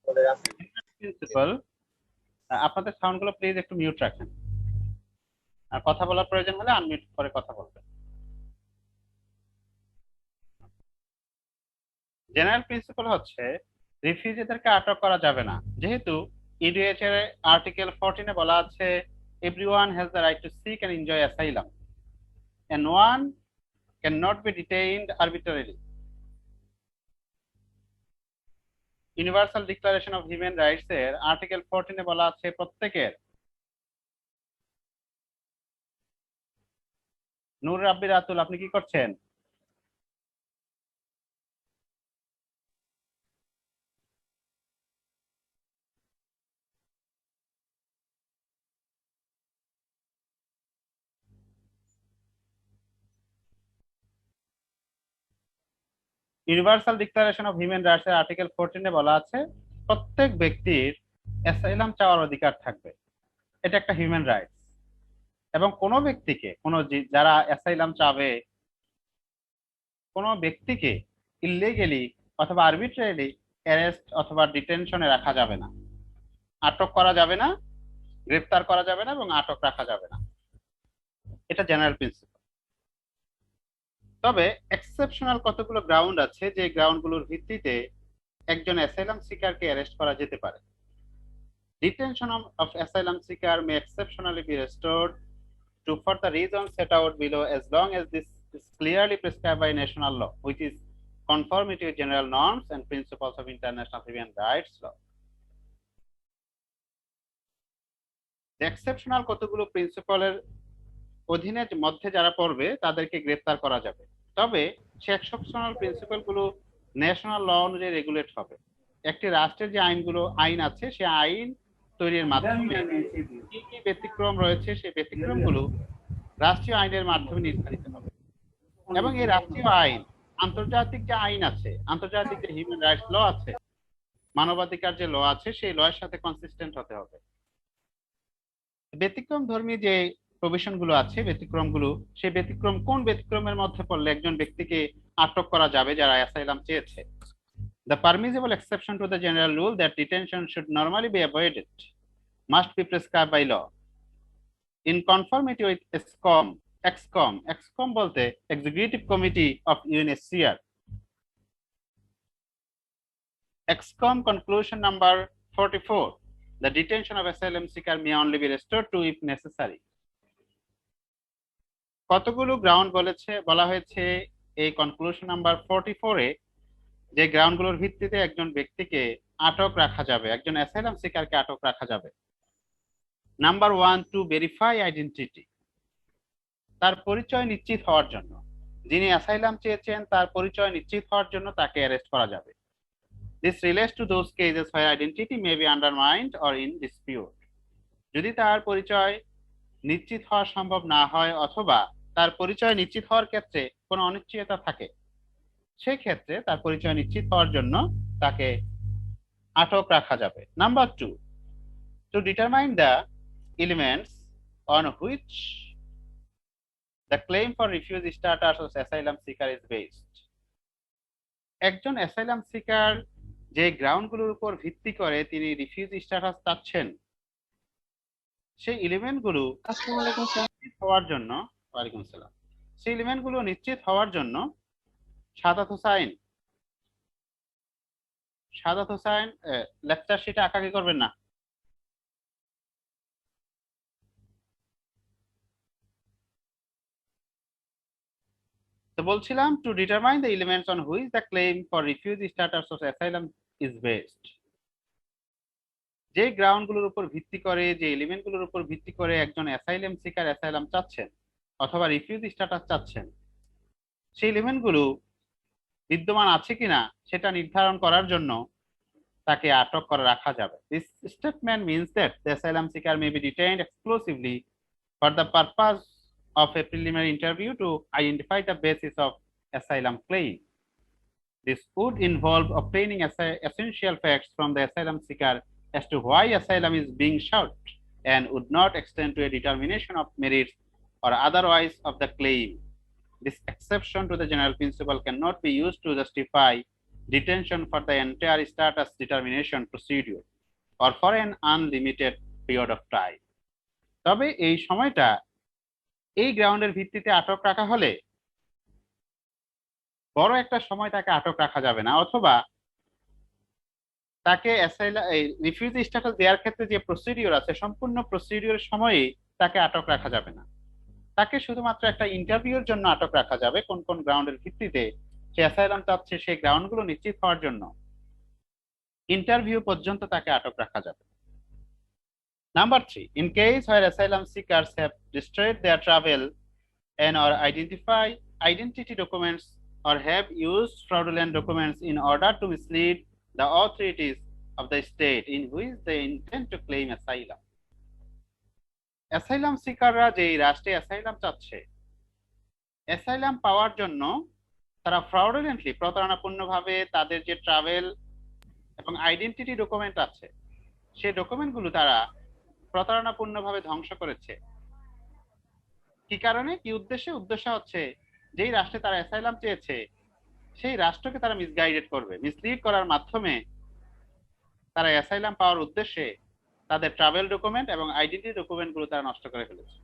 Principal, আপনাদের সাউন্ডগুলো please একটু mute রাখেন, আর কথা বলার প্রয়োজন হলে আনমিউট করে কথা বলবেন। জেনারেল প্রিন্সিপাল হচ্ছে রিফিউজিদেরকে আটক করা যাবে না, যেহেতু ইডিএইচ এর আর্টিকেল 14 বলা আছে everyone has the right to seek and enjoy asylum and one can not be detained arbitrarily. Universal declaration of human rights এর আর্টিকেল 14 বলা আছে প্রত্যেকের। নূর রাব্বি রাতুল, আপনি কি করছেন? Universal declaration of human rights এর আর্টিকেল 14 বলা আছে প্রত্যেক ব্যক্তির অ্যাসাইলাম চাওয়ার অধিকার থাকবে। এটা একটা হিউম্যান রাইটস, এবং কোনো ব্যক্তিকে যারা অ্যাসাইলাম চাবে কোনো ব্যক্তিকে ইললিগালি অথবা আরবিট্রারিলি অ্যারেস্ট অথবা ডিটেনশনে রাখা যাবে না, আটক করা যাবে না, গ্রেফতার করা যাবে না এবং আটক রাখা যাবে না। এটা জেনারেল প্রিন্সিপাল। তবে এক্সেপশনাল কতগুলো গ্রাউন্ড আছে যে গ্রাউন্ডগুলোর ভিত্তিতে একজন অ্যাসাইলাম সিকারকে অ্যারেস্ট করা যেতে পারে। Detention of asylum seeker may exceptionally be restored to for the reasons set out below as long as this is clearly prescribed by national law, which is conformity with general norms and principles of international human rights law. Exceptional কতগুলো প্রিন্সিপালের অধীনে মধ্যে যারা পড়বে তাদেরকে গ্রেফতার করা যাবে, তবে সে এক্সেপশনাল প্রিন্সিপাল গুলো ন্যাশনাল ল অনুযায়ী রেগুলেট হবে। একটি রাষ্ট্রের যে আইন আছে সে আইন তৈরির মাধ্যমে কি কি ব্যতিক্রম রয়েছে সেই ব্যতিক্রমগুলো রাষ্ট্রীয় আইনের মাধ্যমে নির্ধারিত হবে, এবং এই রাষ্ট্রীয় আইন আন্তর্জাতিক যে আইন আছে, আন্তর্জাতিক যে হিউম্যান রাইটস ল আছে, মানবাধিকার যে ল আছে সেই ল এর সাথে কনসিস্টেন্ট হতে হবে। ব্যতিক্রম ধর্মী যে প্রভিশন গুলো আছে, ব্যতিক্রমগুলো, সেই ব্যতিক্রম কোন ব্যতিক্রমের মধ্যে পড়লে একজন ব্যক্তিকে আটক করা যাবে যারা অ্যাসাইলাম চেয়েছে। The permissible exception to the general rule that detention should normally be avoided must be prescribed by law in conformity with XCOM বলতে Executive Committee of UNHCR XCOM conclusion number 44. The detention of asylum seeker may only be restored to if necessary. কতগুলো ground বলা হয়েছে এই conclusion number 44 এ, যে গ্রাউন্ডগুলোর ভিত্তিতে একজন ব্যক্তিকে আটক রাখা যাবে, একজন অ্যাসাইলাম সিকারকে আটক রাখা যাবে। নাম্বার 1, টু ভেরিফাই আইডেন্টিটি, তার পরিচয় নিশ্চিত হওয়ার জন্য। যিনি অ্যাসাইলাম চেয়েছেন তার পরিচয় নিশ্চিত হওয়ার জন্য তাকে অ্যারেস্ট করা যাবে। This relates to those cases where identity may be undermined or in dispute. যদি তার পরিচয় নিশ্চিত হওয়া সম্ভব না হয় অথবা তার পরিচয় নিশ্চিত হওয়ার ক্ষেত্রে কোনো অনিশ্চয়তা থাকে, সেই ক্ষেত্রে তার পরিচয় নিশ্চিত হওয়ার জন্য তাকে আটক রাখা যাবে। Number 2, to determine the elements on which the claim for refugee status of asylum seeker is based. একজন অ্যাসাইলাম সিকার যে গ্রাউন্ডগুলোর উপর ভিত্তি করে তিনি রিফিউজি স্ট্যাটাস চাচ্ছেন, সেই এলিমেন্টগুলো নিশ্চিত হওয়ার জন্য, ওয়ালাইকুম আসসালাম, সেই এলিমেন্টগুলো নিশ্চিত হওয়ার জন্য সাদাত হোসাইন লেকচার শিটে আঁকাকি করবেন না। তো বলছিলাম, to determine the elements on which the claim for refugee status of asylum is based, যে গ্রাউন্ডগুলোর উপর ভিত্তি করে, যে এলিমেন্টগুলোর উপর ভিত্তি করে একজন অ্যাসাইলাম সিকার অ্যাসাইলাম চাচ্ছেন অথবা রিফিউজি স্ট্যাটাস চাচ্ছেন, সেই এলিমেন্টগুলো বিদ্যমান আছে কিনা সেটা নির্ধারণ করার জন্য তাকে আটক করে রাখা যাবে। This statement means that the asylum seeker may be detained exclusively for the purpose of a preliminary interview to identify the basis of asylum claim. This would involve obtaining essential facts from the asylum seeker as to why asylum is being sought and would not extend to a determination of merits or otherwise of the claim. This exception to the general principle cannot be used to justify detention for the entire status determination procedure or for an unlimited period of time. তবে এই সময়টা এই গ্রাউন্ডের ভিত্তিতে আটক রাখা হলে বড় একটা সময় তাকে আটক রাখা যাবে না, অথবা তাকে রিফিউজি স্ট্যাটাস দেওয়ার ক্ষেত্রে যে প্রসিডিওর আছে সম্পূর্ণ প্রসিডিওর সময়ই তাকে আটক রাখা যাবে না। তাকে শুধুমাত্র একটা ইন্টারভিউর জন্য আটক রাখা যাবে, কোন কোন গ্রাউন্ডের ভিত্তিতে সে অ্যাসাইলাম চাচ্ছে সেই গ্রাউন্ডগুলো নিশ্চিত হওয়ার জন্য ইন্টারভিউ পর্যন্ত তাকে আটক রাখা যাবে। Number 3, in case where asylum seekers have destroyed their travel and or identity documents or have used fraudulent documents in order to mislead the authorities of the state in which they intend to claim asylum. Asylum সিকাররা যে রাষ্ট্রে asylum চাচ্ছে, asylum পাওয়ার জন্য তারা ফ্রডুলেন্টলি প্রতারণাপূর্ণভাবে তাদের যে travel এবং identity document আছে সেই ডকুমেন্টগুলো তারা প্রতারণাপূর্ণভাবে ধ্বংস করেছে। কি কারণে, কি উদ্দেশ্যে? উদ্দেশ্য হচ্ছে যেই রাষ্ট্রে তারা অ্যাসাইলাম চেয়েছে সেই রাষ্ট্রকে তারা মিসগাইডেড করবে, মিসলিড করার মাধ্যমে তারা অ্যাসাইলাম পাওয়ার উদ্দেশ্যে তাদের ট্রাভেল ডকুমেন্ট এবং আইডেন্টিটি ডকুমেন্টগুলো তারা নষ্ট করে ফেলেছে।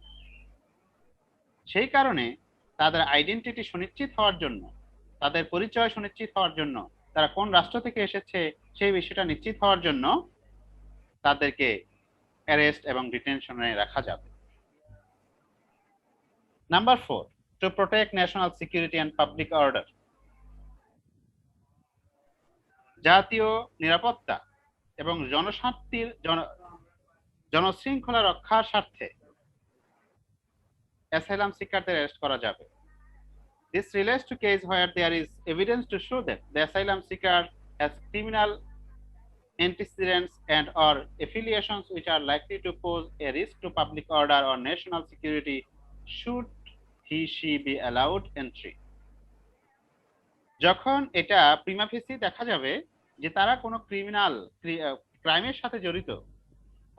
সেই কারণে তাদের আইডেন্টিটি সুনিশ্চিত হওয়ার জন্য, তাদের পরিচয় সুনিশ্চিত হওয়ার জন্য, তারা কোন রাষ্ট্র থেকে এসেছে সেই বিষয়টা নিশ্চিত হওয়ার জন্য তাদেরকে অ্যারেস্ট এবং ডিটেনশনে রাখা যাবে। Number 4, to protect national security and public order. জাতীয় নিরাপত্তা এবং জনশৃঙ্খলা রক্ষার স্বার্থে অ্যাসাইলাম সিকারদের অ্যারেস্ট করা যাবে। This relates to case where there is evidence to show that the asylum seeker has criminal antecedents and or affiliations which are likely to pose a risk to public order or national security should he/she be allowed entry. যখন এটা Prima ফেসি দেখা যাবে যে তারা কোনো ক্রাইমের সাথে জড়িত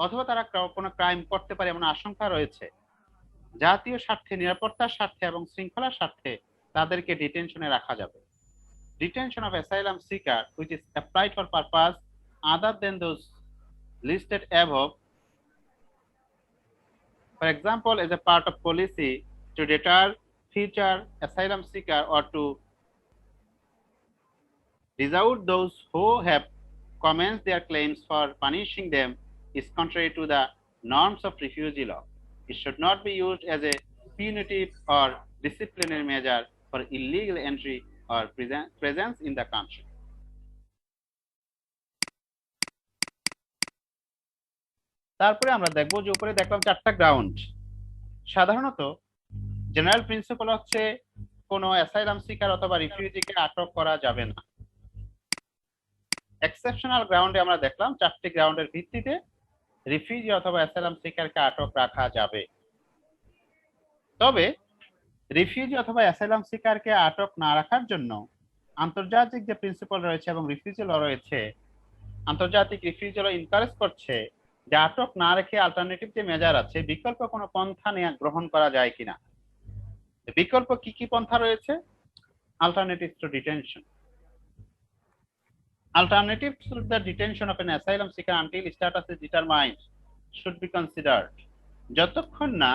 অথবা তারা কোনো ক্রাইম করতে পারে এমন আশঙ্কা রয়েছে, জাতীয় স্বার্থে, নিরাপত্তার স্বার্থে এবং শৃঙ্খলার স্বার্থে তাদেরকে ডিটেনশনে রাখা যাবে। Detention of asylum seeker which is applied for purpose other than those listed above, for example as a part of policy to deter future asylum seeker or to disavow those who have commenced their claims for punishing them, is contrary to the norms of refugee law. It should not be used as a punitive or disciplinary measure for illegal entry or presence in the country. তারপরে আমরা দেখব যে উপরে দেখলাম 4টা ground. সাধারণত general principal হচ্ছে কোনো অ্যাসাইলাম সিকার অথবা রিফিউজিকে আটক করা যাবে না। এক্সেপশনাল গ্রাউন্ডে আমরা দেখলাম 4টি গ্রাউন্ডের ভিত্তিতে রিফিউজি অথবা অ্যাসাইলাম সিকারকে আটক রাখা যাবে। তবে রিফিউজি অথবা অ্যাসাইলাম সিকারকে আটক না রাখার জন্য আন্তর্জাতিক যে প্রিন্সিপাল রয়েছে এবং রিফিউজি ল রয়েছে, আন্তর্জাতিক রিফিউজি ল এনকারেজ করছে যে আটক না রেখে অল্টারনেটিভ যে মেজার আছে, বিকল্প কোনো পন্থা গ্রহণ করা যায় কিনা। বিকল্প কি কি পন্থা রয়েছে? Alternative to detention. Alternatives to the detention of an asylum seeker until status is determined should be considered. যতক্ষণ না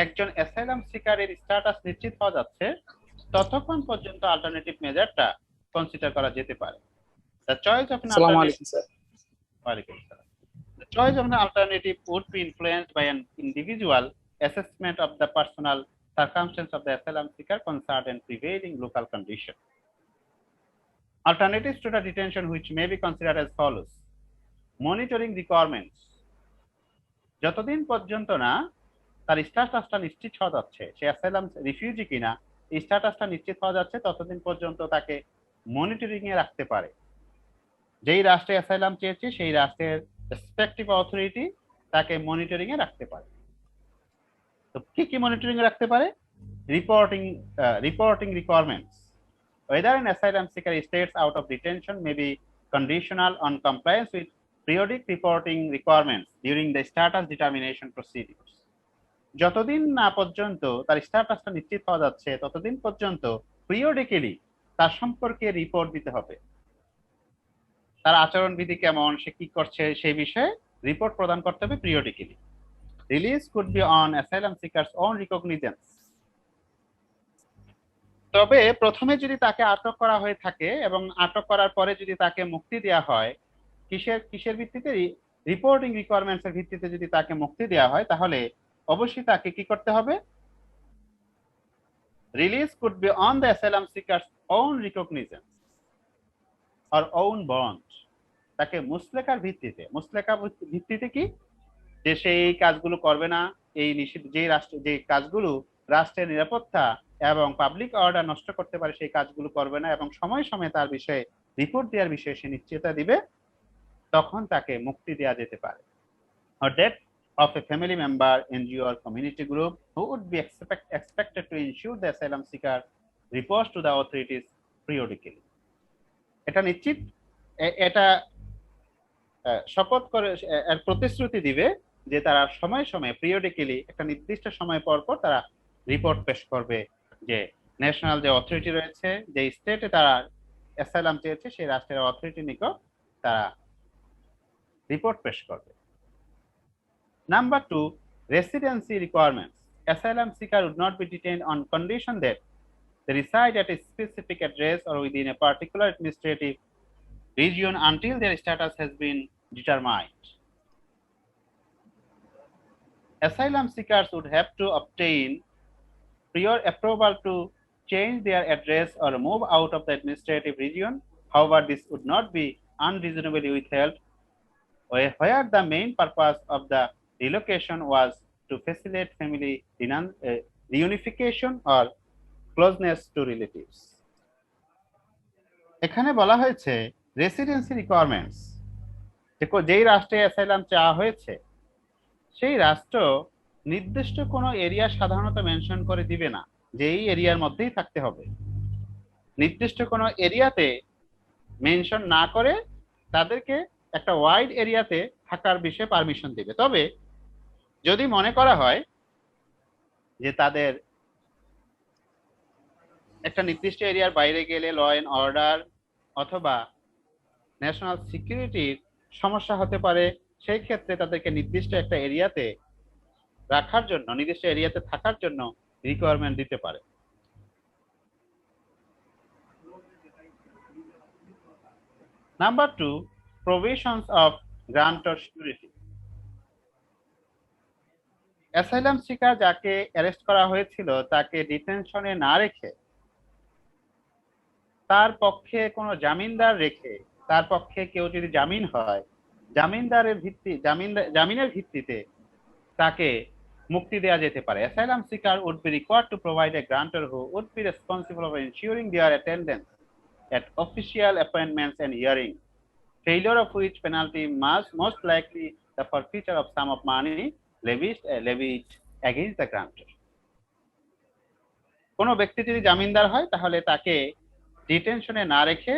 একজন অ্যাসাইলাম সিকারের স্ট্যাটাস নিশ্চিত হওয়া যাচ্ছে ততক্ষণ পর্যন্ত অল্টারনেটিভ মেজারটা কনসিডার করা যেতে পারে। The choice of an alternative would be influenced by an individual assessment of the personal circumstance of the asylum seeker concerned and prevailing local condition. Alternatives to the detention which may be considered as follows: monitoring requirements. যতদিন পর্যন্ত না তার স্ট্যাটাসটা নিশ্চিত হওয়া যাচ্ছে সে asylum refugee কিনা, স্ট্যাটাসটা নিশ্চিত হওয়া যাচ্ছে ততদিন পর্যন্ত তাকে মনিটরিং এ রাখতে পারে। যেই রাষ্ট্রে অ্যাসাইলাম চেয়েছে সেই রাষ্ট্রের রেসপেক্টিভ অথরিটি তাকে মনিটরিং এ রাখতে পারে। তো কি কি মনিটরিং এ রাখতে পারে? Reporting requirements. Whether an asylum seeker stays out of detention may be conditional on compliance with periodic reporting requirements during the status determination procedures. যতদিন না পর্যন্ত তার স্ট্যাটাসটা নিশ্চিত হওয়া যাচ্ছে ততদিন পর্যন্ত পিরিয়ডিক্যালি তার সম্পর্কে রিপোর্ট দিতে হবে। তার আচরণবিধি কেমন, সে কি করছে সেই বিষয়ে রিপোর্ট প্রদান করতে হবে periodically. Release could be on asylum seekers own recognizance. তবে প্রথমে যদি তাকে আটক করা হয়ে থাকে এবং আটক করার পরে যদি তাকে মুক্তি দেওয়া হয়, কিসের কিসের ভিত্তিতে, রিপোর্টিং রিকোয়ারমেন্টস এর ভিত্তিতে যদি তাকে মুক্তি দেওয়া হয়, তাহলে অবশ্যই তাকে কি করতে হবে, release could be on the asylum seekers own recognizance or own bond. তাকে মুসলেকার ভিত্তিতে, মুসলেকা ভিত্তিতে কি, যে সে এই কাজগুলো করবে না, এই নিষিদ্ধ যে রাষ্ট্র যে কাজগুলো রাষ্ট্রের নিরাপত্তা এবং পাবলিক অর্ডার নষ্ট করতে পারে সেই কাজগুলো করবে না এবং সময় সময় তার বিষয়ে রিপোর্ট দেওয়ার বিষয়ে সে নিশ্চয়তা দিবে, তখন তাকে মুক্তি দেওয়া যেতে পারে। or death of a family member, NGO or community group who would be expected to ensure the asylum seeker reports to the authorities periodically. এটা নিশ্চিত, এটা শপথ করে এর প্রতিশ্রুতি দিবে যে তারা সময় সময় পিরিয়ডিক্যালি একটা নির্দিষ্ট সময় পর পর তারা রিপোর্ট পেশ করবে, যে ন্যাশনাল যে অথরিটি রয়েছে, যে স্টেটে তারা অ্যাসাইলাম চেয়েছে সেই রাষ্ট্রের অথরিটির নিকট তারা রিপোর্ট পেশ করবে। Number 2, residency requirements. Asylum seeker would not be detained on condition that they reside at a specific address or within a particular administrative region until their status has been determined. Asylum seekers would have to obtain prior approval to change their address or move out of the administrative region. However, this would not be unreasonably withheld where the main purpose of the relocation was to facilitate family reunification or closeness to relatives. এখানে বলা হয়েছে residency requirements, যেই রাষ্ট্রে asylum চাওয়া হয়েছে সেই রাষ্ট্র নির্দিষ্ট কোনো এরিয়া সাধারণত মেনশন করে দিবে না যে এই এরিয়ার মধ্যেই থাকতে হবে। নির্দিষ্ট কোনো এরিয়াতে মেনশন না করে তাদেরকে একটা ওয়াইড এরিয়াতে থাকার বিষয়ে পারমিশন দিবে। তবে যদি মনে করা হয় যে তাদের একটা নির্দিষ্ট এরিয়ার বাইরে গেলে ল এন্ড অর্ডার অথবা ন্যাশনাল সিকিউরিটির সমস্যা হতে পারে, সেই ক্ষেত্রে তাদেরকে নির্দিষ্ট একটা এরিয়াতে রাখার জন্য, নির্দিষ্ট এরিয়াতে থাকার জন্য রিকোয়ারমেন্ট দিতে পারে। Number 2, provisions of grantor surety. Asylum seeker যাকে অ্যারেস্ট করা হয়েছিল তাকে ডিটেনশনে না রেখে তার পক্ষে কোনো জামিনদার রেখে, তার পক্ষে কেউ যদি জামিন হয়, জামিনের ভিত্তিতে তাকে মুক্তি দেওয়া যেতে পারে। Asylum seeker would be required to provide a grantor who would be responsible for ensuring their attendance at official appointments and hearings, failure of which penalty must most likely the forfeiture of sum of money levied against the grantor. কোনো ব্যক্তি যদি জামিনদার হয় তাহলে তাকে ডিটেনশনে না রেখে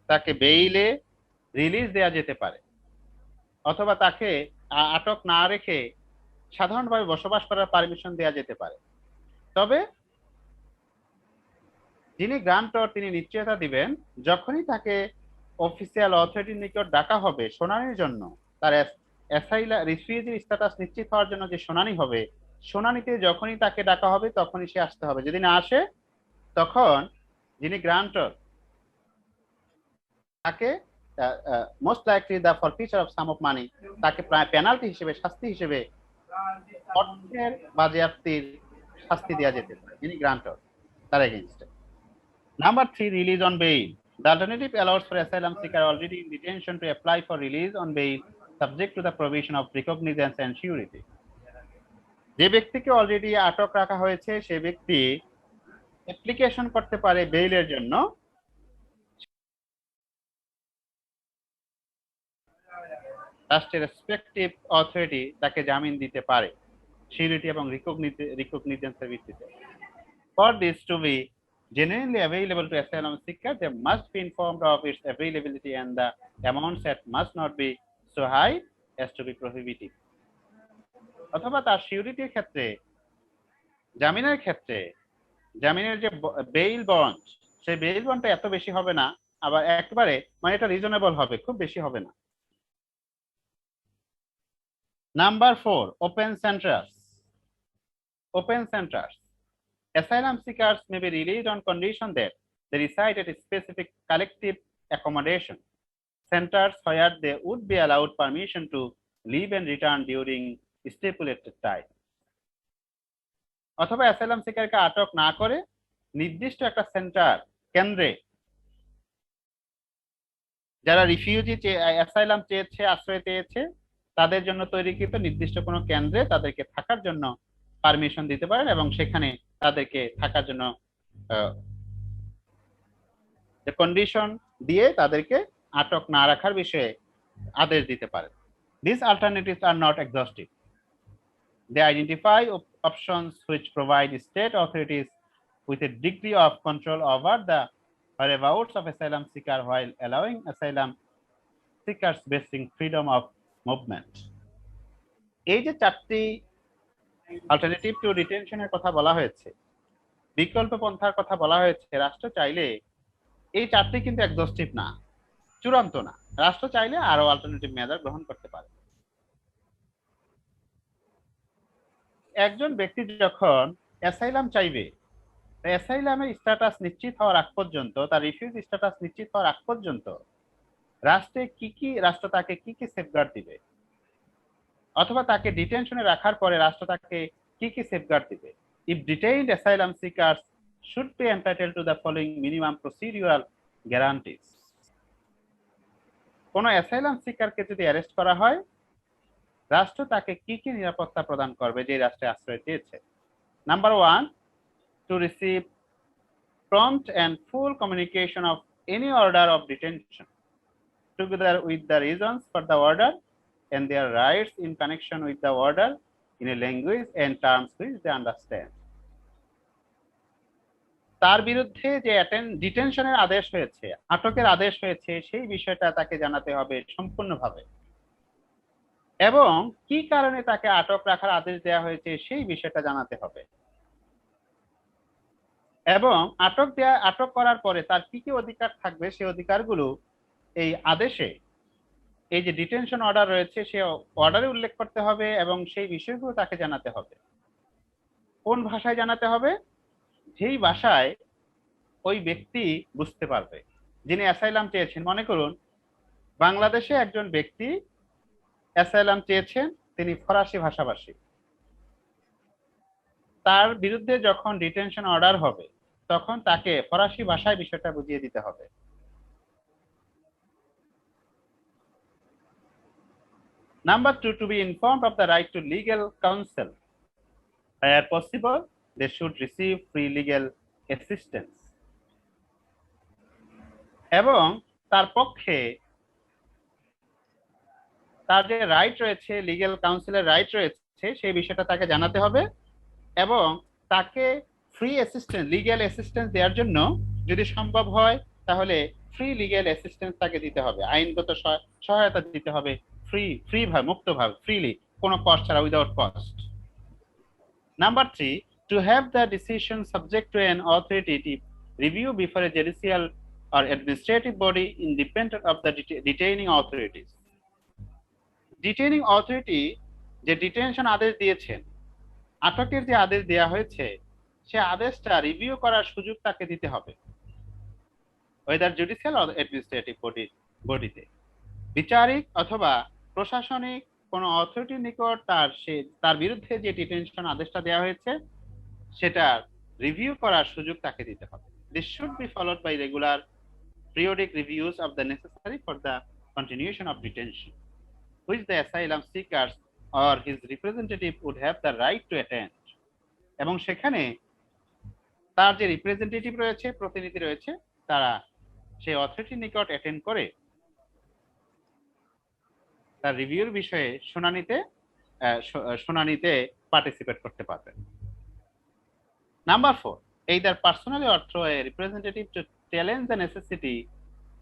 তাকে Bailey release দেওয়া যেতে পারে, অথবা তাকে আটক না রেখে সাধারণভাবে বসবাস করার পারমিশন দেওয়া যেতে পারে। তবে যিনি গ্রান্টর তিনি নিশ্চয়তা দিবেন যখনই তাকে অফিসিয়াল অথরিটির নিকট ডাকা হবে শুনানির জন্য, তার রিফিউজি স্ট্যাটাস নিশ্চিত হওয়ার জন্য যে শুনানি হবে, শুনানিতে যখনই তাকে ডাকা হবে তখনই সে আসতে হবে। যদি না আসে তখন যিনি গ্রান্টর তাকে most likely the forfeiture of sum of money, তাকে পেনাল্টি হিসেবে, শাস্তি হিসেবে অর্থের বাজেয়াপ্তির শাস্তি দেওয়া যেতে পারে যিনি গ্রান্টর তার এগেইনস্টে। Number 3, release on bail. The alternative allows for asylum seeker already in detention to apply for release on bail subject to the provision of recognizance and surety. যে ব্যক্তিকে অলরেডি আটক রাখা হয়েছে সে ব্যক্তি অ্যাপ্লিকেশন করতে পারে বেইলের জন্য, রাষ্ট্রের রেসপেক্টিভ অথরিটি তাকে জামিন দিতে পারে সিউরিটি এবং রিকগনিজেন্সের ভিত্তিতে। For this to be genuinely available to asylum seeker, they must be informed of its availability and the amount set must not be so high as to be prohibitive. অথবা তার সিউরিটির ক্ষেত্রে, জামিনের ক্ষেত্রে, জামিনের যে বেইল বন্ড, সেই bail বন্ডটা এত বেশি হবে না আবার একবারে মানে এটা রিজনেবল হবে, খুব বেশি হবে না। Number 4, open centres. Open centres, asylum seekers may be released on condition that they reside at a specific collective accommodation centers where they would be allowed permission to leave and return during stipulated time। অথবা asylum সিকারকে আটক না করে নির্দিষ্ট একটা centre, কেন্দ্রে, যারা refugee asylum চেয়েছে, আশ্রয় চেয়েছে, তাদের জন্য তৈরিকৃত নির্দিষ্ট কোনো কেন্দ্রে তাদেরকে থাকার জন্য পারমিশন দিতে পারেন এবং সেখানে তাদেরকে থাকার জন্য কন্ডিশন দিয়ে তাদেরকে আটক না রাখার বিষয়ে আদেশ দিতে পারেন। These alternatives are not exhaustive. They identify options which provide state authorities with a degree of control over the whereabouts of asylum seeker while allowing asylum seekers basic freedom of movement। এই যে চারটি alternative to ডিটেনশনের কথা বলা হয়েছে, বিকল্প পন্থার কথা বলা হয়েছে, রাষ্ট্র চাইলে এই চারটি কিন্তু এক্সহস্টিভ না, চূড়ান্ত না। রাষ্ট্র চাইলে আরো অল্টারনেটিভ মেজার গ্রহণ করতে পারে। একজন ব্যক্তি যখন অ্যাসাইলাম চাইবে, অ্যাসাইলামের স্ট্যাটাস নিশ্চিত হওয়ার আগ পর্যন্ত, তার রিফিউজ স্ট্যাটাস নিশ্চিত হওয়ার আগ পর্যন্ত রাষ্ট্র তাকে কি কি সেফগার্ড দিবে, অথবা তাকে ডিটেনশনে রাখার পরে রাষ্ট্র তাকে কি কি সেফগার্ড দিবে। If detained asylum seekers should be entitled to the following minimum procedural guarantees. কোন অ্যাসাইলাম সিকারকে যদি অ্যারেস্ট করা হয়, রাষ্ট্র তাকে কি কি নিরাপত্তা প্রদান করবে যে রাষ্ট্রে আশ্রয় চেয়েছে। Number 1, to receive prompt and full communication of any order of detention together with the reasons for the order and their rights in connection with the order in a language and terms which they understand। তার বিরুদ্ধে যে ডিটেনশনের আদেশ হয়েছে, আটকের আদেশ হয়েছে, সেই বিষয়টা তাকে জানাতে হবে সম্পূর্ণভাবে, এবং কি কারণে তাকে আটক রাখার আদেশ দেওয়া হয়েছে সেই বিষয়টা জানাতে হবে, এবং আটক করার পরে তার কি কি অধিকার থাকবে সেই অধিকারগুলো এই আদেশে, এই যে ডিটেনশন অর্ডার রয়েছে সে অর্ডারে উল্লেখ করতে হবে, এবং সেই বিষয়গুলো তাকে জানাতে হবে। কোন ভাষায় জানাতে হবে? যেই ভাষায় ওই ব্যক্তি বুঝতে পারবে, যিনি অ্যাসাইলাম চেয়েছেন। মনে করুন বাংলাদেশে একজন ব্যক্তি অ্যাসাইলাম চেয়েছেন, তিনি ফরাসি ভাষাভাষী। তার বিরুদ্ধে যখন ডিটেনশন অর্ডার হবে তখন তাকে ফরাসি ভাষায় বিষয়টা বুঝিয়ে দিতে হবে। Number 2, to be informed of the right to legal counsel. Where possible, they should receive free legal assistance। এবং তার পক্ষে তার যে রাইট রয়েছে, লিগ্যাল কাউন্সিলের রাইট রয়েছে, সেই বিষয়টা তাকে জানাতে হবে, এবং তাকে ফ্রি অ্যাসিস্ট্যান্স, লিগ্যাল অ্যাসিস্ট্যান্স দেওয়ার জন্য যদি সম্ভব হয় তাহলে ফ্রি লিগ্যাল অ্যাসিস্ট্যান্স তাকে দিতে হবে, আইনগত সহায়তা দিতে হবে, ফ্রি ভাবে, মুক্তভাবে, ফ্রিলি, কোনো কস্ট ছাড়া, without cost. Number 3, to have the decision subject to an authoritative review before a judicial or administrative body independent of the detaining authorities। Detaining authority যে ডিটেনশন আদেশ দিয়েছেন, আটকের যে আদেশ দেওয়া হয়েছে, সে আদেশটা রিভিউ করার সুযোগ তাকে দিতে হবে, ওয়েদার জুডিশিয়াল অর অ্যাডমিনিস্ট্রেটিভ বডিতে, বিচারিক অথবা প্রশাসনিক কোন অথরিটির নিকট তার বিরুদ্ধে যে ডিটেনশন আদেশটা দেওয়া হয়েছে সেটা রিভিউ করার সুযোগ তাকে দিতে হবে। This should be followed by regular periodic reviews of the necessary for the continuation of detention, which the asylum seekers or his representative would have the right to attend। এবং সেখানে তার যে রিপ্রেজেন্টেটিভ রয়েছে, প্রতিনিধি রয়েছে, তারা সেই অথরিটির নিকট অ্যাটেন্ড করে তার রিভিউর বিষয়ে শুনানিতে পার্টিসিপেট করতে পারবেন। Number 4, either personally or through a representative to challenge the necessity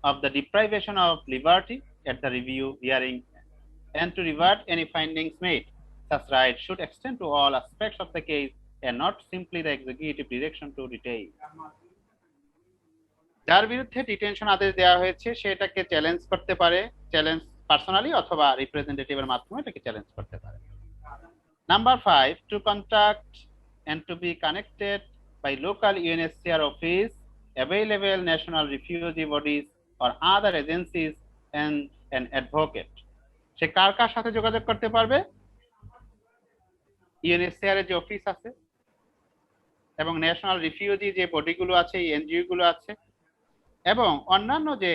of the deprivation of liberty at the review hearing and to revert any findings made। Such right should extend to all aspects of the case and not simply the executive direction to detain। যার বিরুদ্ধে detention আদেশ দেওয়া হয়েছে সেটাকে challenge করতে পারে, challenge personally অথবা রিপ্রেজেন্টেটিভের মাধ্যমে এটাকে চ্যালেঞ্জ করতে পারে। Number 5, to contact and to be connected by local UNHCR office, available national refugee bodies or other agencies and an advocate. সে কার কার সাথে যোগাযোগ করতে পারবে? ইউএনএইচসিআর এর যে অফিস আছে এবং ন্যাশনাল রিফিউজি যে বডিগুলো আছে, এনজিও গুলো আছে এবং অন্যান্য যে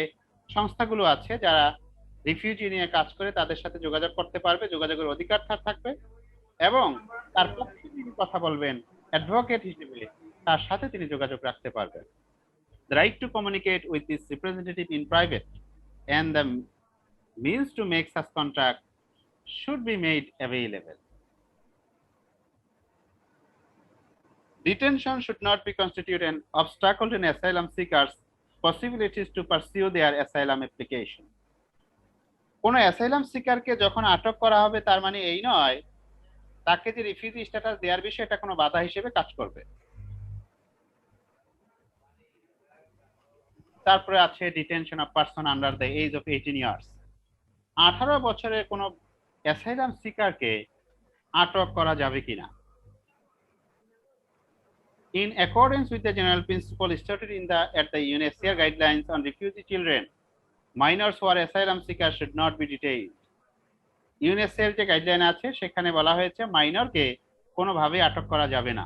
সংস্থাগুলো আছে যারা রিফিউজি নিয়ে কাজ করে তাদের সাথে যোগাযোগ করতে পারবে, যোগাযোগের অধিকার থাকবে এবং তার পক্ষে তিনি কথা বলবেন অ্যাডভোকেট হিসেবে, তার সাথে তিনি যোগাযোগ রাখতে পারবেন। The right to communicate with this representative in private and the means to make such contact should be made available. Detention should not be constitute an obstacle to an asylum seekers' possibilities to pursue their asylum application. কোনো asylum সিকারকে যখন আটক করা হবে তার মানে এই নয় তাকে যে রিফিউজি স্ট্যাটাস দেওয়ার বিষয়ে এটা কোনো বাধা হিসেবে কাজ করবে। তারপরে আছে detention of person under the age of 18 years. 18 বছরের কোনো অ্যাসাইলাম সিকারকে আটক করা যাবে কিনা। In accordance with the general principle stated at the UNHCR guidelines on refugee children, minors who are asylum seekers should not be detained. UNHCR যে guideline আছে সেখানে বলা হয়েছে মাইনরকে কোনোভাবে আটক করা যাবে না।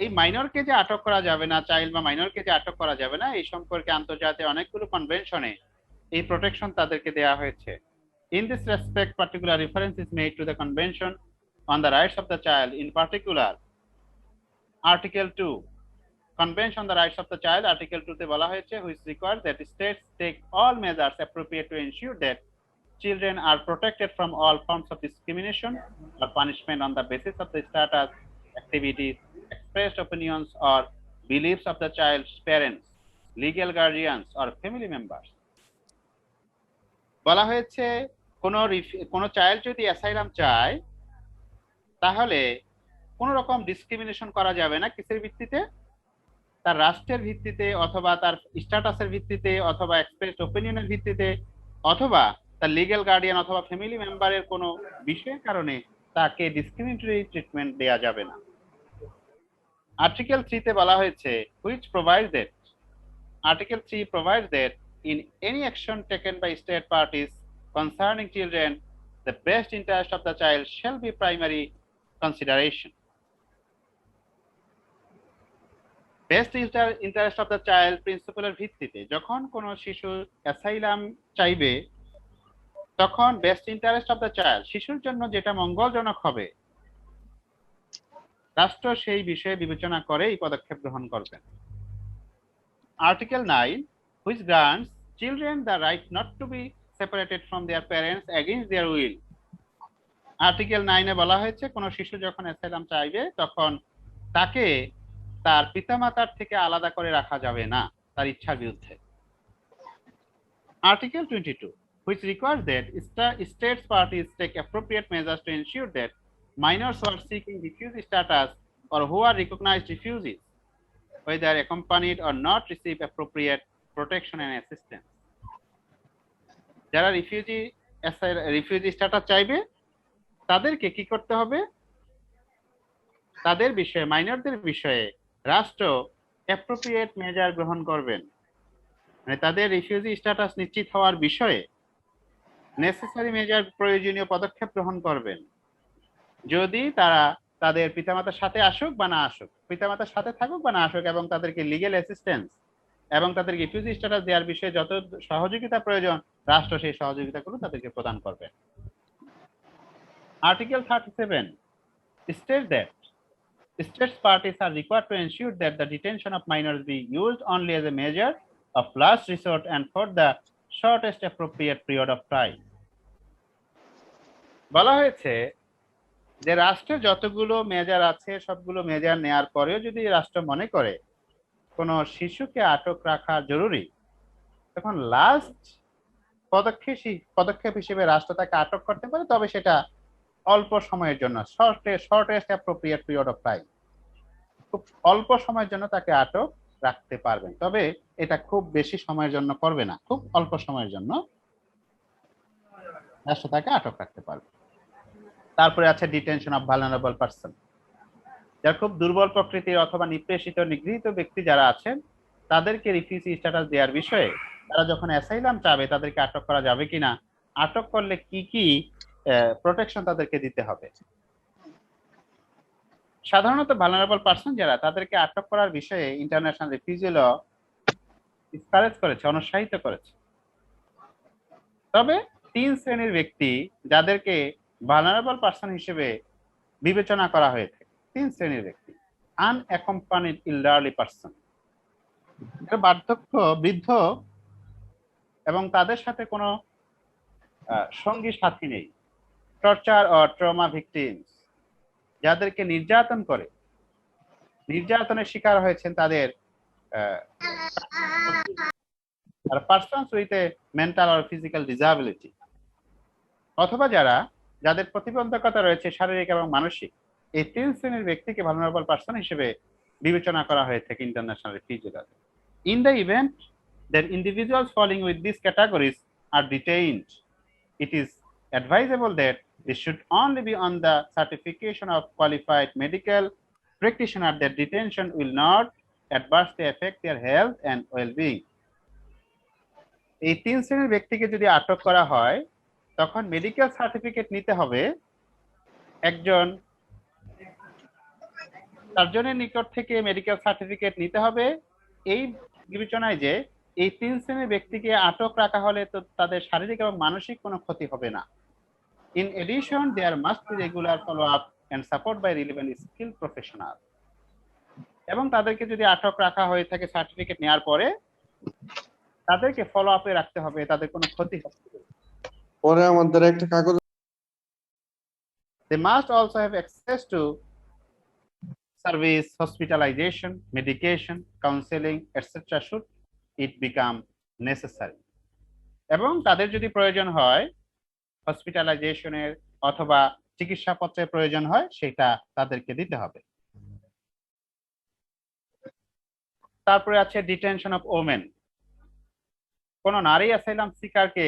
এই মাইনরকে যে আটক করা যাবে না, চাইল্ড বা মাইনরকে যে আটক করা যাবে না, এই সম্পর্কে আন্তর্জাতিক অনেকগুলো কনভেনশনে এই প্রোটেকশন তাদেরকে দেওয়া হয়েছে। In this respect, particular reference is made to the Convention on the Rights of the Child, in particular Article 2. Convention on the Rights of the Child, Article 2 তে বলা হয়েছে which requires that states take all measures appropriate to ensure that children are protected from all forms of discrimination or punishment on the basis of the status, activities, expressed opinions or beliefs of the child's parents, legal guardians or family members. বলা হয়েছে কোনো child যদি asylum চায় তাহলে কোন রকম discrimination করা যাবে না, কিসের ভিত্তিতে? তার রাষ্ট্রের ভিত্তিতে অথবা তার স্ট্যাটাসের ভিত্তিতে অথবা এক্সপ্রেসড ওপিনিয়নের ভিত্তিতে অথবা তার লিগ্যাল গার্ডিয়ান অথবা ফ্যামিলি মেম্বারের কোনো বিষয়ের কারণে তাকে ডিসক্রিমিনেটরি ট্রিটমেন্ট দেয়া যাবে না। আর্টিকেল 3 তে বলা হয়েছে which provides that Article 3 provides that in any action taken by state parties concerning children, the best interest of the child shall be primary consideration. Best interest of the child প্রিন্সিপালের ভিত্তিতে যখন কোনো শিশু asylum চাইবে তখন best interest of the child, শিশুর জন্য যেটা মঙ্গলজনক হবে, রাষ্ট্র সেই বিষয়ে বিবেচনা করে এই পদক্ষেপ গ্রহণ করবে। Article 9 which grants children the right not to be separated from their parents against their will. Article 9 এ বলা হয়েছে কোনো শিশু যখন অ্যাসাইলাম চাইবে তখন তাকে তার পিতামাতার থেকে আলাদা করে রাখা যাবে না তার ইচ্ছার বিরুদ্ধে। Article 22 which requires that states parties take appropriate measures to ensure that minors who are seeking refugee status or who are recognized refugees, whether accompanied or not, receive appropriate protection and assistance. যারা refugee status চাইবে তাদেরকে কি করতে হবে? তাদের বিষয়ে, মাইনরদের বিষয়ে রাষ্ট্র অ্যাপ্রোপ্রিয়েট মেজার গ্রহণ করবেন, মানে তাদের রিফিউজি স্ট্যাটাস নিশ্চিত হওয়ার বিষয়ে নেসেসারি মেজার, প্রয়োজনীয় পদক্ষেপ গ্রহণ করবেন। যদি তারা তাদের পিতামাতার সাথে আসুক বা না আসুক, পিতামাতার সাথে থাকুক বা না আসুক, এবং তাদেরকে লিগ্যাল অ্যাসিস্ট্যান্স এবং তাদের রিফিউজি স্ট্যাটাস দেওয়ার বিষয়ে যত সহযোগিতা প্রয়োজন রাষ্ট্র সেই সহযোগিতাগুলো তাদেরকে প্রদান করবে। Article 37 states that states parties are required to ensure that the detention of minors be used only as a measure of last resort and for the shortest appropriate period of time. বলা হয়েছে যে রাষ্ট্রের যতগুলো measure আছে সবগুলো measure নেয়ার পরেও যদি রাষ্ট্র মনে করে কোনো শিশুকে আটক রাখা জরুরি, তখন লাস্ট পদক্ষেপ হিসেবে রাষ্ট্র তাকে আটক করতে পারে, তবে সেটা অল্প সময়ের জন্য, shortest appropriate period of time. খুব অল্প সময়ের জন্য তাকে আটক রাখতে পারবেন, তবে এটা খুব বেশি সময়ের জন্য করবে না, খুব অল্প সময়ের জন্য রাষ্ট্র তাকে আটক রাখতে পারবে। তারপরে আছে ডিটেনশন অফ ভালনারেবল পারসন, যারা খুব দুর্বল প্রকৃতির অথবা নিষ্পেষিত নিগৃহীত ব্যক্তি যারা আছেন তাদেরকে রিফিউজি স্ট্যাটাস দেওয়ার বিষয়ে তারা যখন অ্যাসাইলাম চাবে তাদেরকে আটক করা যাবে কিনা, আটক করলে কি কি প্রোটেকশন তাদেরকে দিতে হবে। সাধারণত ভালনারেবল পারসন যারা তাদেরকে আটক করার বিষয়ে ইন্টারন্যাশনাল রিফিউজি ল ডিসকারেজ করেছে, অনুৎসাহিত করেছে। তবে 3 শ্রেণীর ব্যক্তি যাদেরকে ভালনারেবল পারসন হিসেবে বিবেচনা করা হয়ে থাকে, 3 শ্রেণীর ব্যক্তি। আনঅ্যাকম্পানিড এল্ডারলি পারসন, বার্ধক্য বৃদ্ধ এবং তাদের সাথে কোনো সঙ্গী সাথী নেই। টর্চার ও ট্রমা ভিকটিমস, যাদেরকে নির্যাতন করে, নির্যাতনের শিকার হয়েছেন তাদের persons with a mental or physical disability, অথবা যাদের প্রতিবন্ধকতা রয়েছে শারীরিক এবং মানসিক, এই 3 শ্রেণীর ব্যক্তিকে ভালনারেবল পারসন হিসেবে বিবেচনা করা হয়ে থাকে international refugee law. In the event that individuals falling with these categories are detained, it is advisable that they should only be on the certification of qualified medical practitioner that detention will not adversely affect their health and well-being. এই 3 শ্রেণীর ব্যক্তিকে যদি আটক করা হয় তখন medical certificate নিতে হবে একজন সার্জনের নিকট থেকে, মেডিকেল সার্টিফিকেট নিতে হবে এই বিবেচনায় যে এই 3 শ্রেণীর ব্যক্তিকে আটক রাখা হলে তো তাদের শারীরিক এবং মানসিক কোনো ক্ষতি হবে না। In addition, there must be regular follow-up and support by relevant skilled professional. এবং তাদেরকে যদি আটক রাখা হয়ে থাকে সার্টিফিকেট নেওয়ার পরে তাদেরকে ফলো আপে রাখতে হবে, তাদের কোনো ক্ষতি হবে না। পরে আমাদের একটা কাগজ, They must also have access to service, hospitalization, medication, counseling, etc. should it become necessary. এবং তাদের যদি প্রয়োজন হয় হসপিটালাইজেশনের অথবা চিকিৎসাপত্রের প্রয়োজন হয় সেটা তাদেরকে দিতে হবে। তারপরে আছে ডিটেনশন অফ ওমেন, কোন নারী অ্যাসাইলাম সিকারকে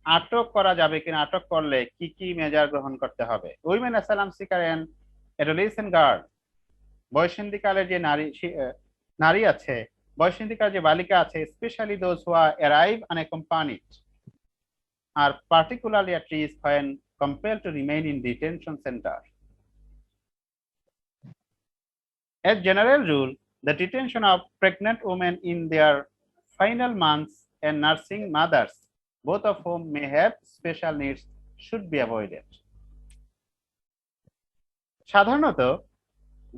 আটক করা যাবে কিনা, আটক করলে কি কি মেজার গ্রহণ করতে হবে। Women asylum seeker and adolescent girl, বয়সন্ধিকালের যে নারী আছে, বয়সন্ধিকার যে বালিকা আছে, specially those who arrive unaccompanied are particularly at risk when compelled to remain in detention center. As general rule, the detention of pregnant women in their final months and nursing mothers, both of whom may have special needs, should be avoided. সাধারণত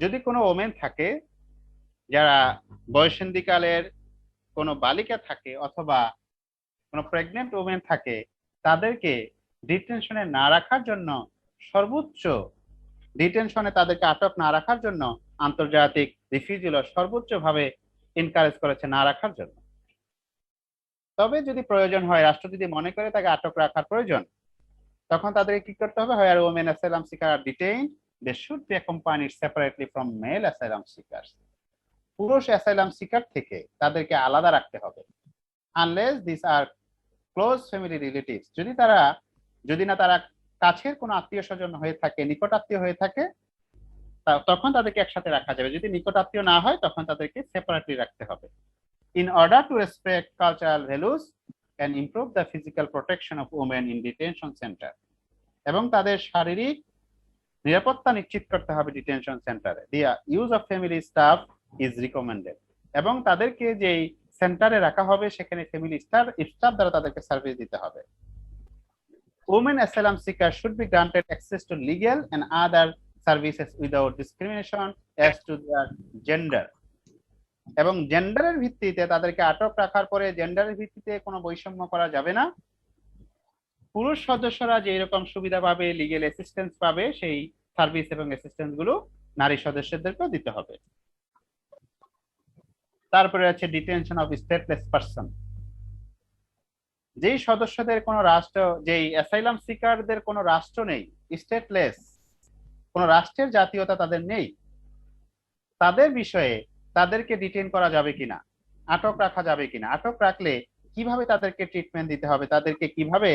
যদি কোনো women থাকে, যারা বয়সন্ধিকালের কোনো বালিকা থাকে অথবা কোনো প্রেগনেন্ট ওমেন থাকে, তাদেরকে ডিটেনশনে না রাখার জন্য, সর্বোচ্চ ডিটেনশনে তাদেরকে আটক না রাখার জন্য আন্তর্জাতিক রিফিউজি ল সর্বোচ্চভাবে এনকারেজ করেছে না রাখার জন্য। তবে যদি প্রয়োজন হয়, রাষ্ট্র যদি মনে করে তাকে আটক রাখার প্রয়োজন, তখন তাদেরকে কি করতে হবে, হয় আর women asylum seeker are detained, they should be accompanied separately from male asylum seekers, পুরুষ অ্যাসাইলাম সিকার থেকে তাদেরকে আলাদা রাখতে হবে। Unless this are close family relatives, যদি না তারা কাছের কোনো আত্মীয় স্বজন হয়ে থাকে, নিকট আত্মীয় হয়ে থাকে, তখন তাদেরকে একসাথে রাখা যাবে। যদি নিকট আত্মীয় না হয় তখন তাদেরকে সেপারেটলি রাখতে হবে। In order to respect cultural values and improve the physical protection of women in detention center, এবং তাদের শারীরিক নিরাপত্তা নিশ্চিত করতে হবে ডিটেনশন সেন্টারে, the use of family staff is recommended, এবং তাদেরকে যেই সেন্টারে রাখা হবে সেখানে ফ্যামিলি স্টাফ দ্বারা তাদেরকে সার্ভিস দিতে হবে। Women asylum seekers should be granted access to legal and other services without discrimination as to their gender, এবং জেন্ডারের ভিত্তিতে তাদেরকে আটক রাখার পরে জেন্ডারের ভিত্তিতে কোনো বৈষম্য করা যাবে না। পুরুষ সদস্যরা যে এরকম সুবিধা পাবে, লিগ্যাল অ্যাসিস্ট্যান্স পাবে, সেই সার্ভিস এবং অ্যাসিস্ট্যান্স গুলো নারী সদস্যদেরকেও দিতে হবে। তারপরে আছে ডিটেনশন অফ স্টেটলেস পারসন, যেই সদস্যদের কোনো রাষ্ট্র, যেই অ্যাসাইলাম সিকারদের কোনো রাষ্ট্র নেই, স্টেটলেস, কোনো রাষ্ট্রের জাতীয়তা তাদের নেই, তাদের বিষয়ে তাদেরকে ডিটেইন করা যাবে কিনা, আটক রাখা যাবে কিনা, আটক রাখলে কিভাবে তাদেরকে ট্রিটমেন্ট দিতে হবে, তাদেরকে কিভাবে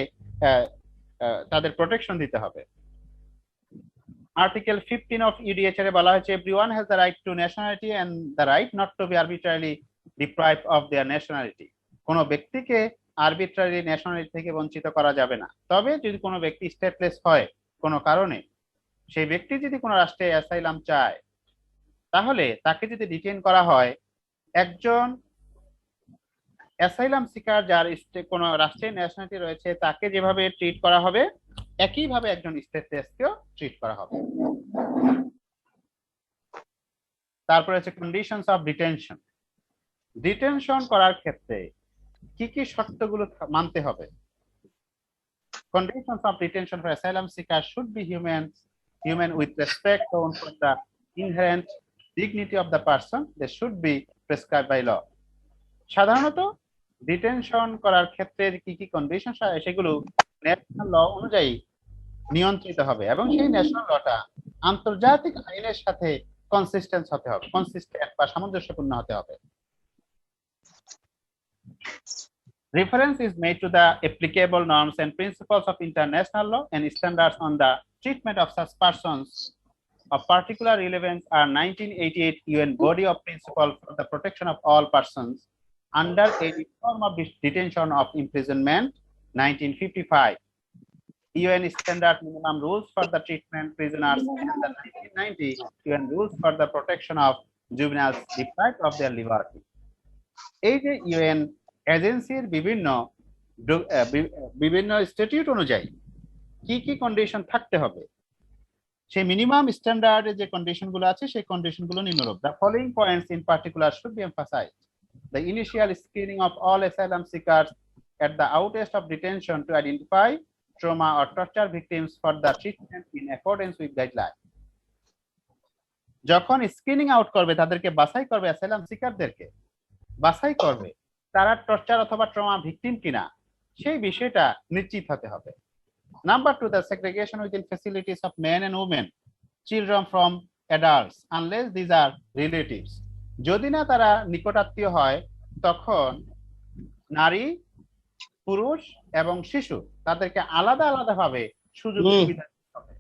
তাদের প্রোটেকশন দিতে হবে। আর্টিকেল 15 অফ ইউডিএচআর এ বলা হয়েছে everyone has the right to nationality and the right not to be arbitrarily deprived of their nationality. কোনো ব্যক্তিকে আরবিট্রারি ন্যাশনালিটি থেকে বঞ্চিত করা যাবে না। তবে যদি কোনো ব্যক্তি স্টেটলেস হয় কোনো কারণে, সেই ব্যক্তি যদি কোনো রাষ্ট্রে অ্যাসাইলাম চায়, তাহলে তাকে যদি ডিটেইন করা হয়, একজন অ্যাসাইলাম সিকার যার কোনো রাষ্ট্রের ন্যাশনালিটি রয়েছে তাকে যেভাবে ট্রিট করা হবে, একইভাবে একজন স্টেটলেসকেও ট্রিট করা হবে। তারপরে হচ্ছে কন্ডিশনস অফ ডিটেনশন। ডিটেনশন করার ক্ষেত্রে কি কি শর্তগুলো মানতে হবে? Conditions of detention for asylum seekers should be human with respect shown for the inherent dignity of the person. They should be prescribed by law. সাধারণত ডিটেনশন করার ক্ষেত্রে কি কি কন্ডিশন সেগুলো ন্যাশনাল ল অনুযায়ী নিয়ন্ত্রিত হবে এবং সেই ন্যাশনাল লটা আন্তর্জাতিক আইনের সাথে কনসিস্টেন্ট হতে হবে, কনসিস্টেন্ট বা সামঞ্জস্যপূর্ণ হতে হবে। Reference is made to the applicable norms and principles of international law and standards on the treatment of such persons. Of particular relevance are 1988 UN Body of Principle for the Protection of All Persons under any form of detention or imprisonment, 1955. UN Standard Minimum Rules for the Treatment Prisoners and the 1990 UN Rules for the Protection of Juveniles Deprived of their Liberty. এই যে UN এজেন্সির বিভিন্ন statute অনুযায়ী কি কি condition থাকতে হবে, সেই মিনিমাম স্ট্যান্ডার্ডে যে কন্ডিশনগুলো আছে সেই কন্ডিশনগুলো নিম্নরূপ। The following points in particular should be emphasised. The initial screening of all asylum seekers at the outset of detention to identify trauma or torture victims for the treatment in accordance with guidelines. যখন screening out করবে, তাদেরকে বাছাই করবে, asylum সিকারদেরকে বাছাই করবে তারা torture অথবা trauma victim কিনা, সেই বিষয়টা নিশ্চিত হতে হবে। Number 2, the segregation within facilities of men and women, children from adults unless these are relatives. যদি না তারা নিকটাত্মীয় হয়, তখন নারী, পুরুষ এবং শিশু তাদেরকে আলাদা আলাদা ভাবে সুযোগ সুবিধা দিতে হবে।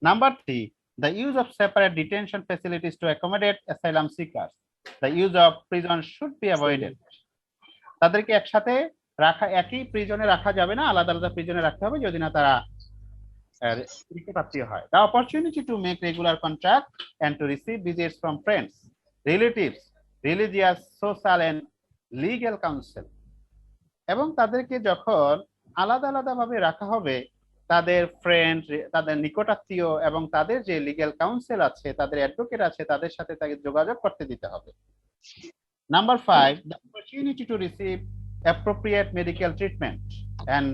Number 3, the use of separate detention facilities to accommodate asylum seekers. The use of prison should be avoided. তাদেরকে একসাথে রাখা, একই প্রিজনে রাখা যাবে না, আলাদা আলাদা প্রিজনে রাখতে হবে যদি না তারা নিকটাত্মীয় হয়। The opportunity to make regular contact and to receive visits from friends, relatives, religious, social and legal counsel. এবং তাদেরকে যখন আলাদা আলাদা ভাবে রাখা হবে, তাদের ফ্রেন্ড, তাদের নিকটাত্মীয় এবং তাদের যে লিগ্যাল কাউন্সিল আছে, তাদের অ্যাডভোকেট আছে, তাদের সাথে তাকে যোগাযোগ করতে দিতে হবে। Number 5, the opportunity to receive appropriate medical treatment and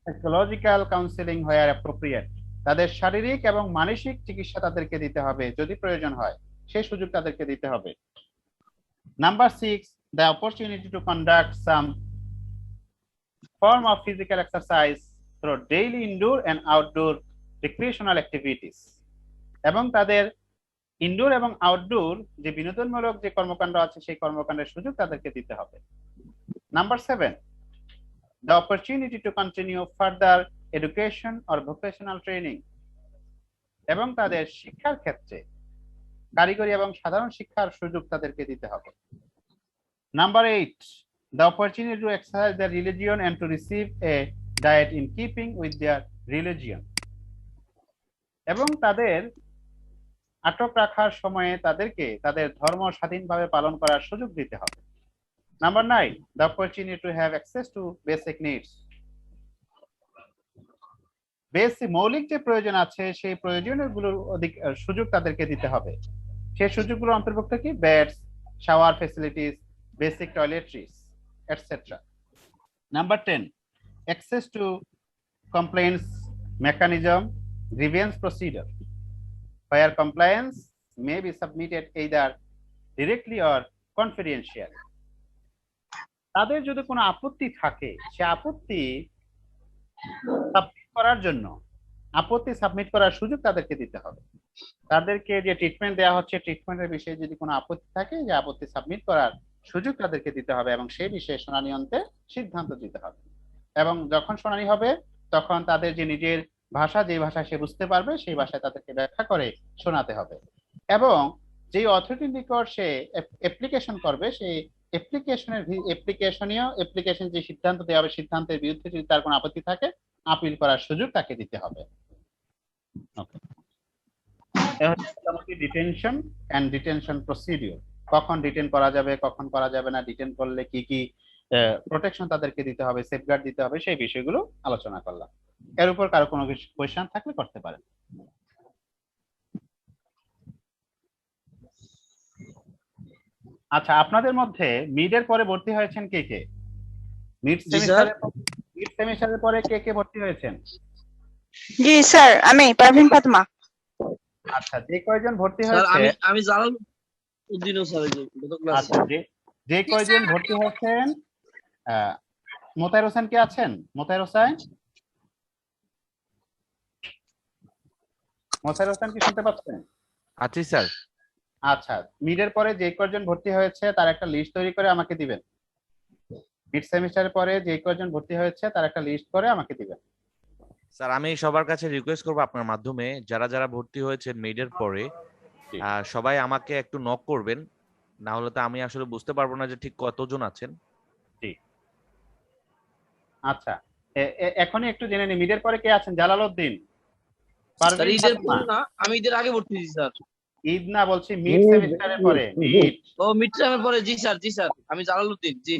psychological counseling where appropriate. তাদের শারীরিক এবং মানসিক চিকিৎসা তাদেরকে দিতে হবে, যদি প্রয়োজন হয় সেই সুযোগ তাদেরকে দিতে হবে। Number 6, the opportunity to conduct some form of physical exercise through daily indoor and outdoor recreational activities. এবং তাদের ইনডোর এবং আউটডোর যে বিনোদনমূলক যে কর্মকাণ্ড আছে সেই কর্মকাণ্ডের সুযোগ তাদেরকে দিতে হবে। Number 7, the opportunity to continue further education or vocational training. এবং তাদের শিক্ষার ক্ষেত্রে কারিগরি এবং সাধারণ শিক্ষার সুযোগ তাদেরকে দিতে হবে। Number 8, the opportunity to exercise their religion and to receive a diet in keeping with their religion. এবং তাদের আটক রাখার সময়ে তাদেরকে তাদের ধর্ম স্বাধীনভাবে পালন করার সুযোগ দিতে হবে। Number 9, the opportunity to have access to basic needs. Basic মৌলিক যে প্রয়োজন আছে সেই প্রয়োজনগুলোর সুযোগ তাদেরকে দিতে হবে। সেই সুযোগগুলোর অন্তর্ভুক্ত কি? Beds, shower facilities, basic toiletries, etcetera. Number 10, access to complaints mechanism, grievance procedure, where complaints may be submitted either directly or confidentially. তাদের যদি কোনো আপত্তি থাকে, সে আপত্তি সাবমিট করার জন্য আপত্তি সাবমিট করার সুযোগ তাদেরকে দিতে হবে। তাদেরকে যে ট্রিটমেন্ট দেওয়া হচ্ছে ট্রিটমেন্টের বিষয়ে যদি কোনো আপত্তি থাকে, যে আপত্তি সাবমিট করার সুযোগ তাদেরকে দিতে হবে এবং সেই বিষয়ে শুনানি অন্তে সিদ্ধান্ত দিতে হবে। এবং যখন শুনানি হবে তখন তাদের যে নিজের ভাষা, যে ভাষায় সে বুঝতে পারবে সেই ভাষায় তাদেরকে ব্যাখ্যা করে শোনাতে হবে। এবং যেই অথরিটির নিকট সে অ্যাপ্লিকেশন করবে সেই অ্যাপ্লিকেশন যে সিদ্ধান্ত দেওয়া হবে সিদ্ধান্তের বিরুদ্ধে যদি তার কোনো আপত্তি থাকে আপিল করার সুযোগ তাকে দিতে হবে। ওকে, মোটামুটি ডিটেনশন এন্ড ডিটেনশন প্রসিডিওর, কখন ডিটেন করা যাবে কখন করা যাবে না, ডিটেন করলে কি কি প্রোটেকশন তাদেরকে দিতে হবে, সেফগার্ড দিতে হবে, সেই বিষয়গুলো আলোচনা করলাম। এর উপর কারো কোনো কোয়েশ্চেন থাকলে করতে পারেন। আচ্ছা, আপনাদের মধ্যে মিডের পরে ভর্তি হয়েছেন কে কে? মিড সেমিস্টারের পরে কে কে ভর্তি হয়েছেন? জি স্যার, আমি পারভিন ফাতেমা। আচ্ছা, যে কয়জন ভর্তি স্যার হয়েছে, আমি জালাল উদ্দিনও স্যার গত ক্লাসে। আচ্ছা যে কয়জন ভর্তি হয়েছেন, মোতায়ের হোসেন কে আছেন? মোতায়ের হোসেন, মোতায়ের হোসেন কি শুনতে পাচ্ছেন? আছি স্যার। আচ্ছা, মিডের পরে যে কয়জন ভর্তি হয়েছে তার একটা লিস্ট তৈরি করে আমাকে দিবেন। মিড সেমিস্টারের পরে যে কয়জন ভর্তি হয়েছে তার একটা লিস্ট করে আমাকে দিবেন। স্যার আমি সবার কাছে রিকোয়েস্ট করব আপনার মাধ্যমে, যারা যারা ভর্তি হয়েছেন মিডের পরে সবাই আমাকে একটু নক করবেন, না হলে তো আমি আসলে বুঝতে পারবো না যে ঠিক কতজন আছেন। আচ্ছা, এখনই একটু জেনে নি মিডের পরে কে আছেন? জালালউদ্দিন, স্যার পারভিন ঈদের ফাতেমা। পর না, আমি ঈদের আগে ভর্তি হয়েছি স্যার। ঈদ না, বলছি মিড সেমিস্টারের পরে। মিড, ও মিড টার্মের পরে। জি স্যার, জি স্যার, আমি জালালউদ্দিন। জি,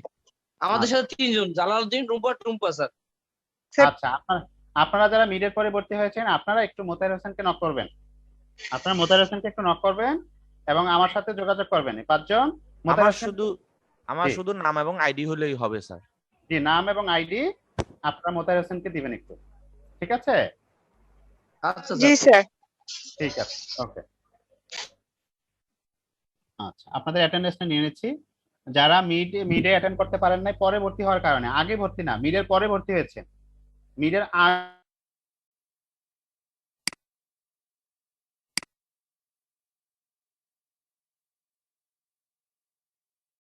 আমাদের সাথে তিনজন, জালালউদ্দিন, টুম্পা স্যার। আচ্ছা, আপনারা যারা মিডের পরে ভর্তি হয়েছেন আপনারা একটু মোতায়ের হোসেনকে নক করবেন। আপনারা মোতায়ের হোসেনকে একটু নক করবেন এবং আমার সাথে যোগাযোগ করবেন। এই পাঁচজন আমার জি। শুধু নাম এবং আইডি হলেই হবে স্যার। জি, নাম এবং আইডি আপনারা মোতায়ের হোসেনকে দিবেন একটু, ঠিক আছে? আচ্ছা জি স্যার। স্যার। ঠিক আছে, ওকে। আচ্ছা, আপনাদের অ্যাটেন্ডেন্সটা নিয়ে নিচ্ছি। যারা মিডে অ্যাটেন্ড করতে পারেন নাই পরে ভর্তি হওয়ার কারণে, আগে ভর্তি না, মিডের পরে ভর্তি হয়েছে, মিডের